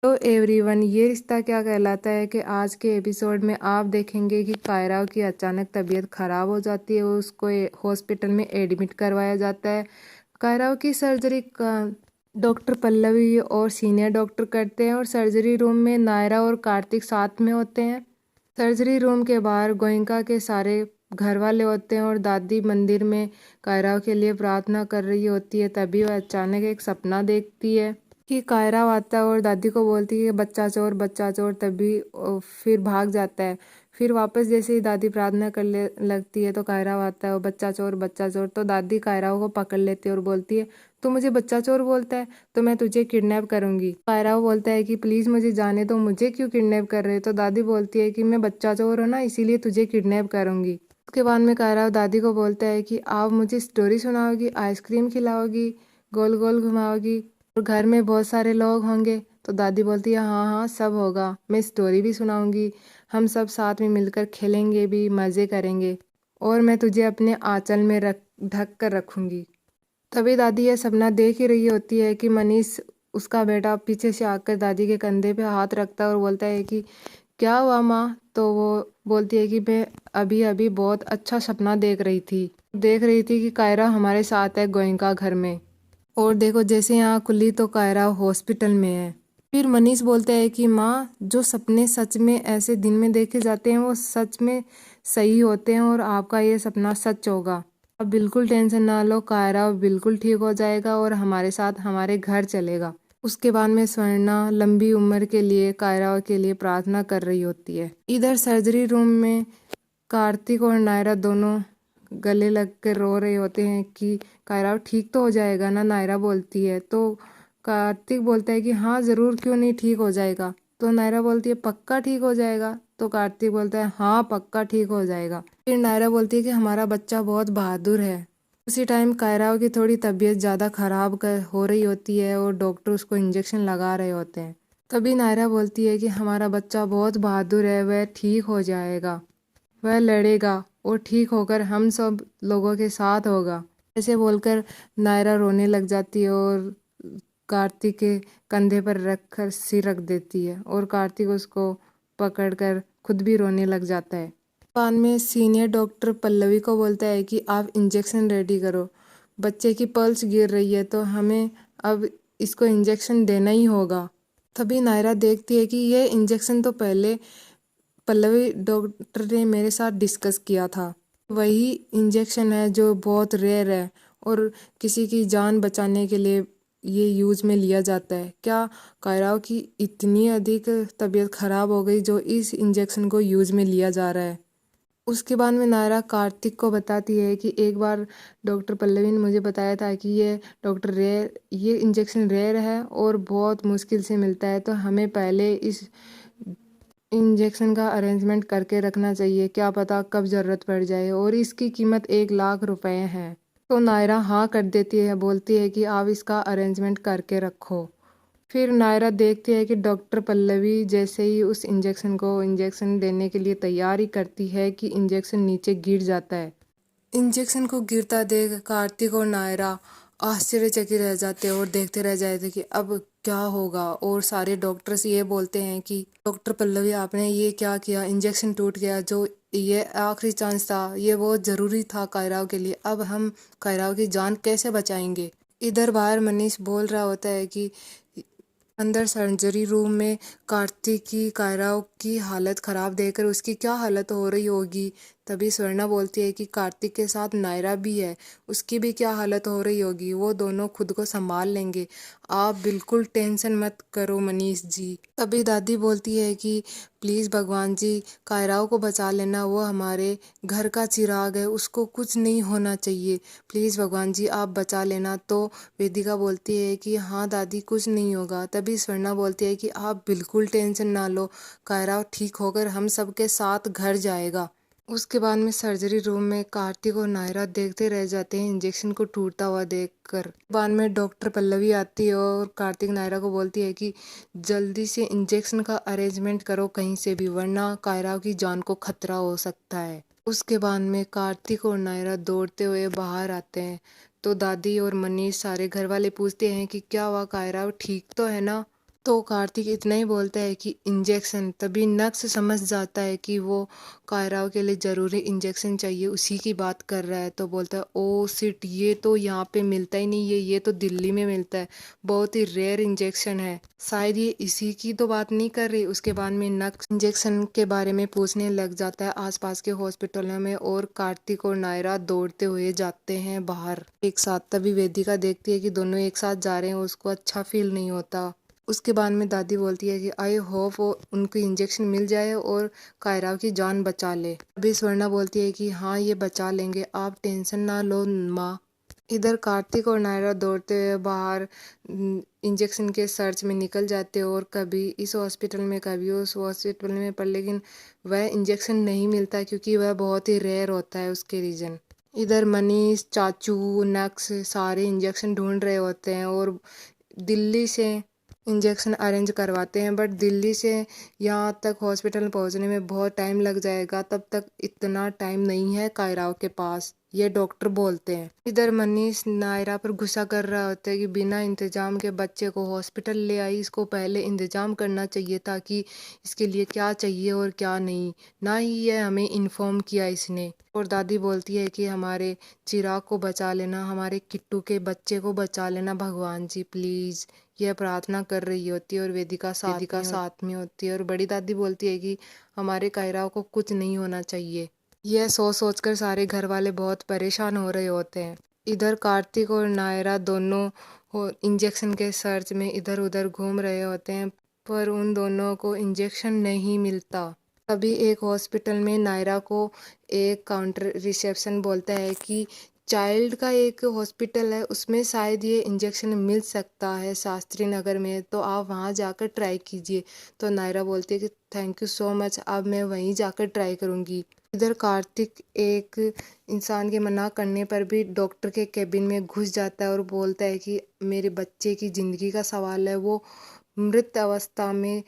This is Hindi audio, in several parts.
तो एवरीवन, ये रिश्ता क्या कहलाता है कि आज के एपिसोड में आप देखेंगे कि कायरा की अचानक तबीयत ख़राब हो जाती है और उसको हॉस्पिटल में एडमिट करवाया जाता है। कायरा की सर्जरी का डॉक्टर पल्लवी और सीनियर डॉक्टर करते हैं और सर्जरी रूम में नायरा और कार्तिक साथ में होते हैं। सर्जरी रूम के बाहर गोयनका के सारे घर वाले होते हैं और दादी मंदिर में कायरा के लिए प्रार्थना कर रही होती है। तभी वह अचानक एक सपना देखती है कि कायरा आता है और दादी को बोलती है कि बच्चा चोर। तभी फिर भाग जाता है। फिर वापस जैसे ही दादी प्रार्थना करने लगती है तो कायरा आता है और बच्चा चोर। तो दादी कायरा को पकड़ लेती है और बोलती है, तू मुझे बच्चा चोर बोलता है तो मैं तुझे किडनैप करूंगी। कायरा बोलता है कि प्लीज़ मुझे जाने दो, मुझे क्यों किडनैप कर रहे हो। तो दादी बोलती है कि मैं बच्चा चोर हूँ ना, इसीलिए तुझे किडनैप करूंगी। उसके बाद में कायरा दादी को बोलता है कि आप मुझे स्टोरी सुनाओगी, आइसक्रीम खिलाओगी, गोल गोल घुमाओगी और घर में बहुत सारे लोग होंगे। तो दादी बोलती है, हाँ हाँ सब होगा, मैं स्टोरी भी सुनाऊंगी, हम सब साथ में मिलकर खेलेंगे भी, मज़े करेंगे और मैं तुझे अपने आंचल में ढक कर रखूंगी। तभी दादी यह सपना देख ही रही होती है कि मनीष, उसका बेटा, पीछे से आकर दादी के कंधे पे हाथ रखता है और बोलता है कि क्या हुआ माँ। तो वो बोलती है कि मैं अभी अभी बहुत अच्छा सपना देख रही थी कि कायरा हमारे साथ है गोयनका घर में। और देखो जैसे यहाँ खुली तो कायरा हॉस्पिटल में है। फिर मनीष बोलता है कि माँ, जो सपने सच में ऐसे दिन में देखे जाते हैं वो सच में सही होते हैं और आपका ये सपना सच होगा। अब बिल्कुल टेंशन ना लो, कायरा बिल्कुल ठीक हो जाएगा और हमारे साथ हमारे घर चलेगा। उसके बाद में स्वर्णा लंबी उम्र के लिए कायरा के लिए प्रार्थना कर रही होती है। इधर सर्जरी रूम में कार्तिक और नायरा दोनों गले लग कर रो रहे होते हैं कि कायरा ठीक तो हो जाएगा ना। नायरा बोलती है तो कार्तिक बोलता है कि हाँ ज़रूर, क्यों नहीं ठीक हो जाएगा। तो नायरा बोलती है पक्का ठीक हो जाएगा। तो कार्तिक बोलता है हाँ पक्का ठीक हो जाएगा। फिर नायरा बोलती है कि हमारा बच्चा बहुत बहादुर है। उसी टाइम कायरा की थोड़ी तबीयत ज़्यादा ख़राब हो रही होती है और डॉक्टर उसको इंजेक्शन लगा रहे होते हैं। तभी नायरा बोलती है कि हमारा बच्चा बहुत बहादुर है, वह ठीक हो जाएगा, वह लड़ेगा और ठीक होकर हम सब लोगों के साथ होगा। ऐसे बोलकर नायरा रोने लग जाती है और कार्तिक के कंधे पर रख कर सिर रख देती है और कार्तिक उसको पकड़कर खुद भी रोने लग जाता है। बाद में सीनियर डॉक्टर पल्लवी को बोलता है कि आप इंजेक्शन रेडी करो, बच्चे की पल्स गिर रही है तो हमें अब इसको इंजेक्शन देना ही होगा। तभी नायरा देखती है कि ये इंजेक्शन तो पहले पल्लवी डॉक्टर ने मेरे साथ डिस्कस किया था, वही इंजेक्शन है जो बहुत रेयर है और किसी की जान बचाने के लिए ये यूज़ में लिया जाता है। क्या कायराव की इतनी अधिक तबीयत ख़राब हो गई जो इस इंजेक्शन को यूज़ में लिया जा रहा है। उसके बाद में नायरा कार्तिक को बताती है कि एक बार डॉक्टर पल्लवी ने मुझे बताया था कि ये इंजेक्शन रेयर है और बहुत मुश्किल से मिलता है, तो हमें पहले इस इंजेक्शन का अरेंजमेंट करके रखना चाहिए, क्या पता कब ज़रूरत पड़ जाए और इसकी कीमत 1 लाख रुपए है। तो नायरा हाँ कर देती है, बोलती है कि आप इसका अरेंजमेंट करके रखो। फिर नायरा देखती है कि डॉक्टर पल्लवी जैसे ही उस इंजेक्शन देने के लिए तैयारी करती है कि इंजेक्शन नीचे गिर जाता है। इंजेक्शन को गिरता देख कार्तिक और नायरा आश्चर्यचकित रह जाते हैं और देखते रह जाते हैं कि अब क्या होगा। और सारे डॉक्टर्स ये बोलते हैं कि डॉक्टर पल्लवी आपने ये क्या किया, इंजेक्शन टूट गया, जो ये आखिरी चांस था, ये बहुत ज़रूरी था कायराव के लिए, अब हम कायराव की जान कैसे बचाएंगे। इधर बाहर मनीष बोल रहा होता है कि अंदर सर्जरी रूम में कार्तिक की कायराव की हालत ख़राब देखकर उसकी क्या हालत हो रही होगी। तभी स्वर्णा बोलती है कि कार्तिक के साथ नायरा भी है, उसकी भी क्या हालत हो रही होगी, वो दोनों खुद को संभाल लेंगे, आप बिल्कुल टेंशन मत करो मनीष जी। तभी दादी बोलती है कि प्लीज़ भगवान जी कायराव को बचा लेना, वो हमारे घर का चिराग है, उसको कुछ नहीं होना चाहिए, प्लीज़ भगवान जी आप बचा लेना। तो वेदिका बोलती है कि हाँ दादी कुछ नहीं होगा। तभी स्वर्णा बोलती है कि आप बिल्कुल टेंशन ना लो, कायराव ठीक होकर हम सबके साथ घर जाएगा। उसके बाद में सर्जरी रूम में कार्तिक और नायरा देखते रह जाते हैं इंजेक्शन को टूटता हुआ देखकर। बाद में डॉक्टर पल्लवी आती है और कार्तिक नायरा को बोलती है कि जल्दी से इंजेक्शन का अरेंजमेंट करो कहीं से भी, वरना कायरा की जान को खतरा हो सकता है। उसके बाद में कार्तिक और नायरा दौड़ते हुए बाहर आते हैं तो दादी और मनीष सारे घर वाले पूछते हैं कि क्या हुआ, कायरा ठीक तो है ना। तो कार्तिक इतना ही बोलता है कि इंजेक्शन, तभी नक्श समझ जाता है कि वो कायराव के लिए ज़रूरी इंजेक्शन चाहिए, उसी की बात कर रहा है। तो बोलता है ओ सिट, ये तो यहाँ पे मिलता ही नहीं है, ये तो दिल्ली में मिलता है, बहुत ही रेयर इंजेक्शन है, शायद ये इसी की तो बात नहीं कर रही। उसके बाद में नक्श इंजेक्शन के बारे में पूछने लग जाता है आसपास के हॉस्पिटलों में, और कार्तिक और नायरा दौड़ते हुए जाते हैं बाहर एक साथ। तभी वेदिका देखती है कि दोनों एक साथ जा रहे हैं, उसको अच्छा फील नहीं होता। उसके बाद में दादी बोलती है कि आई होप वो उनको इंजेक्शन मिल जाए और कायरा की जान बचा ले। अभी स्वर्णा बोलती है कि हाँ ये बचा लेंगे, आप टेंशन ना लो माँ। इधर कार्तिक और नायरा दौड़ते हुए बाहर इंजेक्शन के सर्च में निकल जाते हैं, और कभी इस हॉस्पिटल में कभी उस हॉस्पिटल में, पर लेकिन वह इंजेक्शन नहीं मिलता क्योंकि वह बहुत ही रेयर होता है उसके रीजन। इधर मनीष, चाचू, नक्श सारे इंजेक्शन ढूंढ रहे होते हैं और दिल्ली से इंजेक्शन अरेंज करवाते हैं, बट दिल्ली से यहाँ तक हॉस्पिटल पहुँचने में बहुत टाइम लग जाएगा, तब तक इतना टाइम नहीं है कायराव के पास, ये डॉक्टर बोलते हैं। इधर मनीष नायरा पर गुस्सा कर रहा होता है कि बिना इंतजाम के बच्चे को हॉस्पिटल ले आई, इसको पहले इंतजाम करना चाहिए था कि इसके लिए क्या चाहिए और क्या नहीं, ना ही ये हमें इन्फॉर्म किया इसने। और दादी बोलती है कि हमारे चिराग को बचा लेना, हमारे किट्टू के बच्चे को बचा लेना भगवान जी प्लीज़। यह प्रार्थना कर रही होती है और वेदिका साथ में होती है, और बड़ी दादी बोलती है कि हमारे कायरा को कुछ नहीं होना चाहिए। यह सोच सोचकर सारे घर वाले बहुत परेशान हो रहे होते हैं। इधर कार्तिक और नायरा दोनों इंजेक्शन के सर्च में इधर उधर घूम रहे होते हैं, पर उन दोनों को इंजेक्शन नहीं मिलता। तभी एक हॉस्पिटल में नायरा को एक काउंटर रिसेप्शन बोलता है कि चाइल्ड का एक हॉस्पिटल है, उसमें शायद ये इंजेक्शन मिल सकता है शास्त्री नगर में, तो आप वहाँ जाकर ट्राई कीजिए। तो नायरा बोलती है कि थैंक यू सो मच, अब मैं वहीं जाकर ट्राई करूँगी। इधर कार्तिक एक इंसान के मना करने पर भी डॉक्टर के केबिन में घुस जाता है और बोलता है कि मेरे बच्चे की ज़िंदगी का सवाल है, वो मृत अवस्था में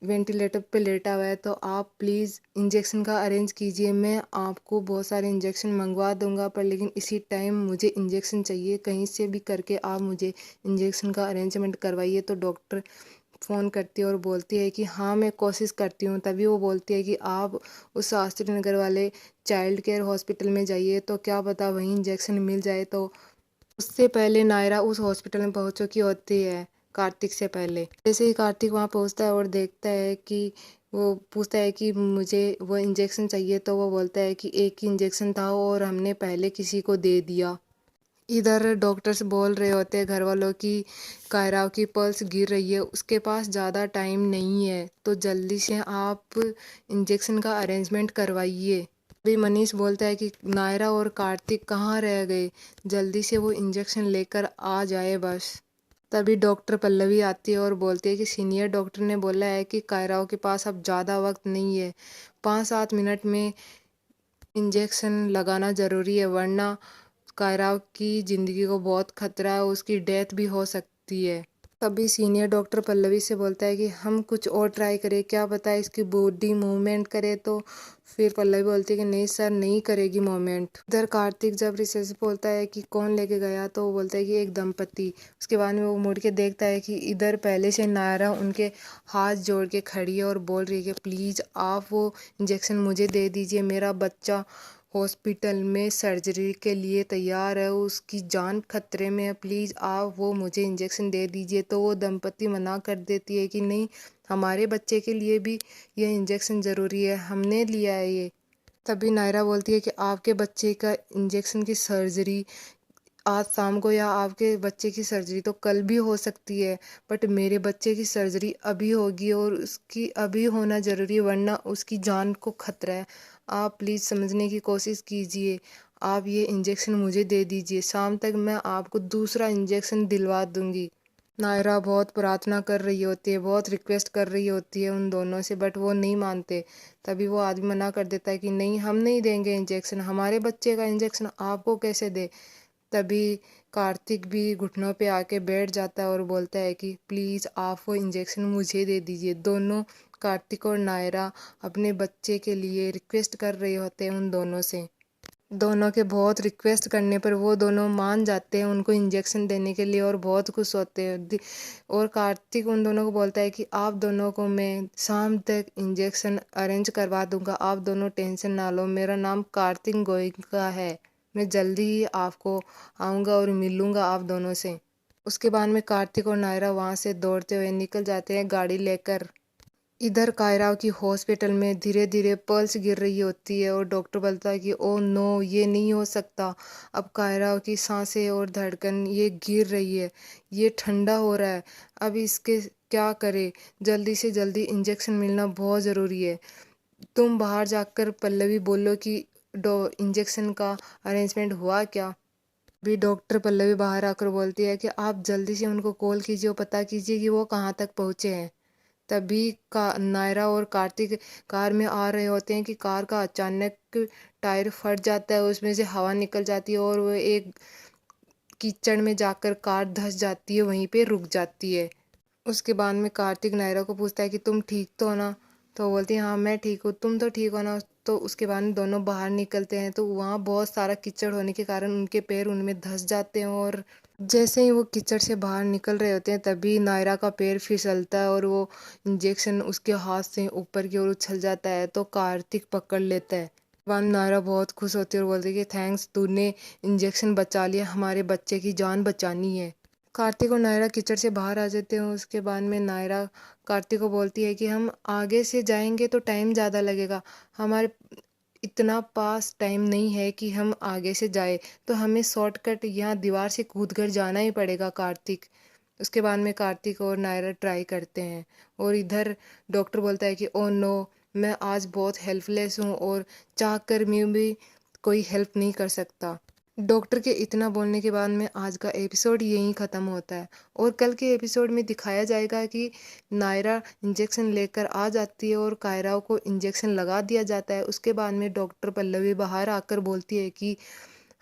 वेंटिलेटर पे लेटा हुआ है, तो आप प्लीज़ इंजेक्शन का अरेंज कीजिए। मैं आपको बहुत सारे इंजेक्शन मंगवा दूंगा, पर लेकिन इसी टाइम मुझे इंजेक्शन चाहिए, कहीं से भी करके आप मुझे इंजेक्शन का अरेंजमेंट करवाइए। तो डॉक्टर फ़ोन करती है और बोलती है कि हाँ मैं कोशिश करती हूँ। तभी वो बोलती है कि आप उस शास्त्री नगर वाले चाइल्ड केयर हॉस्पिटल में जाइए, तो क्या पता वहीं इंजेक्शन मिल जाए। तो उससे पहले नायरा उस हॉस्पिटल में पहुंच चुकी होती है कार्तिक से पहले। जैसे ही कार्तिक वहां पहुंचता है और देखता है कि वो पूछता है कि मुझे वो इंजेक्शन चाहिए, तो वो बोलता है कि एक ही इंजेक्शन था और हमने पहले किसी को दे दिया। इधर डॉक्टर्स बोल रहे होते हैं घर वालों की कायराव की पल्स गिर रही है, उसके पास ज़्यादा टाइम नहीं है, तो जल्दी से आप इंजेक्शन का अरेंजमेंट करवाइए। अभी मनीष बोलता है कि नायरा और कार्तिक कहाँ रह गए, जल्दी से वो इंजेक्शन लेकर आ जाए बस। तभी डॉक्टर पल्लवी आती है और बोलती है कि सीनियर डॉक्टर ने बोला है कि कायराव के पास अब ज़्यादा वक्त नहीं है, 5-7 मिनट में इंजेक्शन लगाना ज़रूरी है, वरना कायरा की ज़िंदगी को बहुत खतरा है, उसकी डेथ भी हो सकती है। तभी सीनियर डॉक्टर पल्लवी से बोलता है कि हम कुछ और ट्राई करें, क्या पता है इसकी बॉडी मूवमेंट करे। तो फिर पल्लवी बोलती है कि नहीं सर, नहीं करेगी मूवमेंट। इधर कार्तिक जब रिसेप्शन बोलता है कि कौन लेके गया, तो वो बोलता है कि एक दंपति। उसके बाद में वो मुड़ के देखता है कि इधर पहले से नायरा उनके हाथ जोड़ के खड़ी है और बोल रही है कि प्लीज़ आप वो इंजेक्शन मुझे दे दीजिए, मेरा बच्चा हॉस्पिटल में सर्जरी के लिए तैयार है, उसकी जान खतरे में है, प्लीज़ आप वो मुझे इंजेक्शन दे दीजिए। तो वो दंपति मना कर देती है कि नहीं, हमारे बच्चे के लिए भी ये इंजेक्शन ज़रूरी है, हमने लिया है ये। तभी नायरा बोलती है कि आपके बच्चे का इंजेक्शन की सर्जरी आज शाम को, या आपके बच्चे की सर्जरी तो कल भी हो सकती है, बट मेरे बच्चे की सर्जरी अभी होगी और उसकी अभी होना ज़रूरी है, वरना उसकी जान को खतरा है। आप प्लीज़ समझने की कोशिश कीजिए, आप ये इंजेक्शन मुझे दे दीजिए, शाम तक मैं आपको दूसरा इंजेक्शन दिलवा दूंगी। नायरा बहुत प्रार्थना कर रही होती है, बहुत रिक्वेस्ट कर रही होती है उन दोनों से, बट वो नहीं मानते। तभी वो आदमी मना कर देता है कि नहीं, हम नहीं देंगे इंजेक्शन, हमारे बच्चे का इंजेक्शन आपको कैसे दे। तभी कार्तिक भी घुटनों पे आके बैठ जाता है और बोलता है कि प्लीज़ आप वो इंजेक्शन मुझे दे दीजिए। दोनों कार्तिक और नायरा अपने बच्चे के लिए रिक्वेस्ट कर रहे होते हैं उन दोनों से। दोनों के बहुत रिक्वेस्ट करने पर वो दोनों मान जाते हैं उनको इंजेक्शन देने के लिए और बहुत खुश होते हैं। और कार्तिक उन दोनों को बोलता है कि आप दोनों को मैं शाम तक इंजेक्शन अरेंज करवा दूंगा, आप दोनों टेंशन ना लो, मेरा नाम कार्तिक गोयनका है, मैं जल्दी ही आपको आऊँगा और मिलूँगा आप दोनों से। उसके बाद में कार्तिक और नायरा वहाँ से दौड़ते हुए निकल जाते हैं गाड़ी लेकर। इधर कायरा की हॉस्पिटल में धीरे धीरे पल्स गिर रही होती है और डॉक्टर बोलता है कि ओ नो, ये नहीं हो सकता, अब कायरा की सांसें और धड़कन ये गिर रही है, ये ठंडा हो रहा है, अब इसके क्या करे, जल्दी से जल्दी इंजेक्शन मिलना बहुत ज़रूरी है। तुम बाहर जाकर पल्लवी बोलो कि डो इंजेक्शन का अरेंजमेंट हुआ क्या। भी डॉक्टर पल्लवी बाहर आकर बोलती है कि आप जल्दी से उनको कॉल कीजिए और पता कीजिए कि वो कहाँ तक पहुँचे हैं। तभी का नायरा और कार्तिक कार में आ रहे होते हैं कि कार का अचानक टायर फट जाता है, उसमें से हवा निकल जाती है और वो एक कीचड़ में जाकर कार धंस जाती है, वहीं पे रुक जाती है। उसके बाद में कार्तिक नायरा को पूछता है कि तुम ठीक तो हो ना। तो वो बोलती है हाँ मैं ठीक हूँ, तुम तो ठीक हो ना। तो उसके बाद में दोनों बाहर निकलते हैं तो वहाँ बहुत सारा कीचड़ होने के कारण उनके पैर उनमें धंस जाते हैं और जैसे ही वो कीचड़ से बाहर निकल रहे होते हैं तभी नायरा का पैर फिसलता है और वो इंजेक्शन उसके हाथ से ऊपर की ओर उछल जाता है तो कार्तिक पकड़ लेता है। बाद में नायरा बहुत खुश होती है और बोलती है कि थैंक्स, तूने इंजेक्शन बचा लिया, हमारे बच्चे की जान बचानी है। कार्तिक और नायरा कीचड़ से बाहर आ जाते हैं। उसके बाद में नायरा कार्तिक को बोलती है कि हम आगे से जाएंगे तो टाइम ज़्यादा लगेगा, हमारे इतना पास टाइम नहीं है कि हम आगे से जाए, तो हमें शॉर्टकट यहाँ दीवार से कूद कर जाना ही पड़ेगा कार्तिक। उसके बाद में कार्तिक और नायरा ट्राई करते हैं और इधर डॉक्टर बोलता है कि ओ नो, मैं आज बहुत हेल्पलेस हूँ और चाह कर मैं भी कोई हेल्प नहीं कर सकता। डॉक्टर के इतना बोलने के बाद में आज का एपिसोड यहीं ख़त्म होता है और कल के एपिसोड में दिखाया जाएगा कि नायरा इंजेक्शन लेकर आ जाती है और कायरा को इंजेक्शन लगा दिया जाता है। उसके बाद में डॉक्टर पल्लवी बाहर आकर बोलती है कि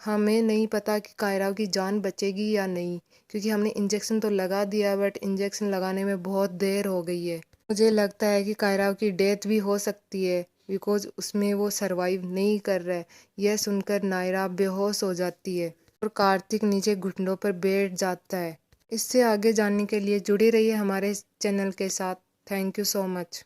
हमें नहीं पता कि कायरा की जान बचेगी या नहीं, क्योंकि हमने इंजेक्शन तो लगा दिया बट इंजेक्शन लगाने में बहुत देर हो गई है। मुझे लगता है कि कायरा की डेथ भी हो सकती है बिकॉज उसमें वो सरवाइव नहीं कर रहा है। यह सुनकर नायरा बेहोश हो जाती है और कार्तिक नीचे घुटनों पर बैठ जाता है। इससे आगे जानने के लिए जुड़े रहिए हमारे चैनल के साथ। Thank you so much.